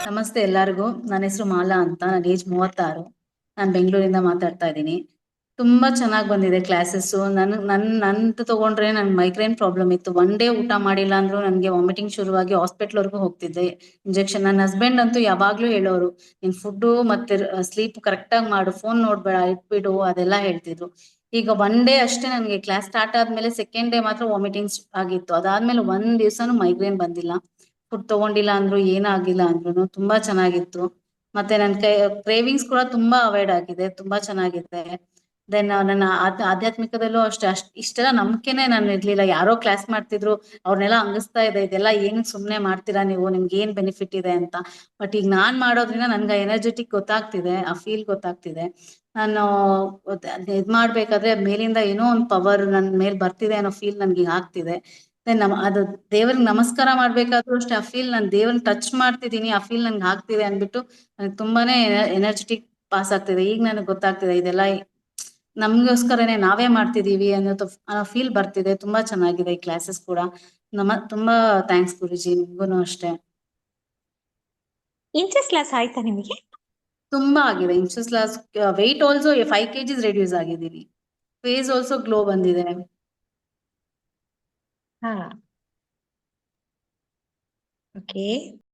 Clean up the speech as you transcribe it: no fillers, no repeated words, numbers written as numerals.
ನಮಸ್ತೆ ಎಲ್ಲರಿಗೂ. ನನ್ನ ಹೆಸರು ಮಾಲಾ ಅಂತ. ನನ್ನ ಏಜ್ 36. ನಾನು ಬೆಂಗಳೂರಿಂದ ಮಾತಾಡ್ತಾ ಇದ್ದೀನಿ. ತುಂಬಾ ಚೆನ್ನಾಗಿ ಬಂದಿದೆ ಕ್ಲಾಸಸ್ಸು. ನಂದು ತಗೊಂಡ್ರೆ ನನ್ಗೆ ಮೈಗ್ರೇನ್ ಪ್ರಾಬ್ಲಮ್ ಇತ್ತು. ಒನ್ ಡೇ ಊಟ ಮಾಡಿಲ್ಲ ಅಂದ್ರೂ ನನಗೆ ವಾಮಿಟಿಂಗ್ ಶುರುವಾಗಿ ಹಾಸ್ಪಿಟ್ಲ್ವರೆಗೂ ಹೋಗ್ತಿದ್ದೆ ಇಂಜೆಕ್ಷನ್. ನನ್ನ ಹಸ್ಬೆಂಡ್ ಅಂತೂ ಯಾವಾಗಲೂ ಹೇಳೋರು, ನೀನು ಫುಡ್ಡು ಮತ್ತೆ ಸ್ಲೀಪ್ ಕರೆಕ್ಟಾಗಿ ಮಾಡು, ಫೋನ್ ನೋಡಬೇಡ, ಇಟ್ಬಿಡು, ಅದೆಲ್ಲ ಹೇಳ್ತಿದ್ರು. ಈಗ ಒನ್ ಡೇ ಅಷ್ಟೇ ನನಗೆ ಕ್ಲಾಸ್ ಸ್ಟಾರ್ಟ್ ಆದಮೇಲೆ ಸೆಕೆಂಡ್ ಡೇ ಮಾತ್ರ ವಾಮಿಟಿಂಗ್ಸ್ ಆಗಿತ್ತು. ಅದಾದಮೇಲೆ ಒಂದು ದಿವಸನೂ ಮೈಗ್ರೇನ್ ಬಂದಿಲ್ಲ. ಫುಡ್ ತಗೊಂಡಿಲ್ಲ ಅಂದ್ರು ಏನಾಗಿಲ್ಲ ಅಂದ್ರೂ ತುಂಬಾ ಚೆನ್ನಾಗಿತ್ತು. ಮತ್ತೆ ನನ್ನ ಕ್ರೇವಿಂಗ್ಸ್ ಕೂಡ ತುಂಬಾ ಅವಾಯ್ಡ್ ಆಗಿದೆ, ತುಂಬಾ ಚೆನ್ನಾಗಿದೆ. ದೆನ್ ನನ್ನ ಆಧ್ಯಾತ್ಮಿಕದಲ್ಲೂ ಇಷ್ಟೆಲ್ಲ ನಂಬಿಕೆನೆ ನಾನು ಇರ್ಲಿಲ್ಲ. ಯಾರೋ ಕ್ಲಾಸ್ ಮಾಡ್ತಿದ್ರು, ಅವ್ರನ್ನೆಲ್ಲ ಹಂಗಿಸ್ತಾ ಇದೆ, ಇದೆಲ್ಲ ಏನ್ ಸುಮ್ನೆ ಮಾಡ್ತೀರಾ ನೀವು, ನಿಮ್ಗೆ ಏನ್ ಬೆನಿಫಿಟ್ ಇದೆ ಅಂತ. ಬಟ್ ಈಗ ನಾನ್ ಮಾಡೋದ್ರಿಂದ ನನ್ಗೆ ಎನರ್ಜೆಟಿಕ್ ಗೊತ್ತಾಗ್ತಿದೆ, ಆ ಫೀಲ್ ಗೊತ್ತಾಗ್ತಿದೆ. ನಾನು ಇದ್ ಮಾಡ್ಬೇಕಾದ್ರೆ ಮೇಲಿಂದ ಏನೋ ಒಂದು ಪವರ್ ನನ್ ಮೇಲ್ ಬರ್ತಿದೆ ಅನ್ನೋ ಫೀಲ್ ನನ್ಗೆ ಈಗ ಆಗ್ತಿದೆ. ಅದು ದೇವ್ರಿಗೆ ನಮಸ್ಕಾರ ಮಾಡ್ಬೇಕಾದ್ರೂ ಅಷ್ಟೇ, ಆ ಫೀಲ್ ನಾನು ದೇವ್ರನ್ನ ಟಚ್ ಮಾಡ್ತಿದ್ದೀನಿ, ಆ ಫೀಲ್ ನನ್ಗೆ ಆಗ್ತಿದೆ ಅಂದ್ಬಿಟ್ಟು ನನಗೆ ತುಂಬಾನೇ ಎನರ್ಜೆಟಿಕ್ ಪಾಸ್ ಆಗ್ತಿದೆ. ಈಗ ನನಗೆ ಗೊತ್ತಾಗ್ತಿದೆ ಇದೆಲ್ಲ ನಮ್ಗೋಸ್ಕರನೇ ನಾವೇ ಮಾಡ್ತಿದೀವಿ ಅನ್ನೋ ಫೀಲ್ ಬರ್ತಿದೆ. ತುಂಬಾ ಚೆನ್ನಾಗಿದೆ ಈ ಕ್ಲಾಸಸ್ ಕೂಡ. ತುಂಬಾ ಥ್ಯಾಂಕ್ಸ್ ಗುರುಜಿ, ನಿಮ್ಗೂನು ಅಷ್ಟೇ. ಇಂಚಸ್ ಲಾಸ್ ಆಯ್ತಾ ನಿಮಗೆ? ತುಂಬಾ ಆಗಿದೆ inches loss. Weight also 5 kgs reduce ಆಗಿದ್ದೀನಿ. ಫೇಸ್ ಆಲ್ಸೋ ಗ್ಲೋ ಬಂದಿದೆ. ಹಾ, ಓಕೆ.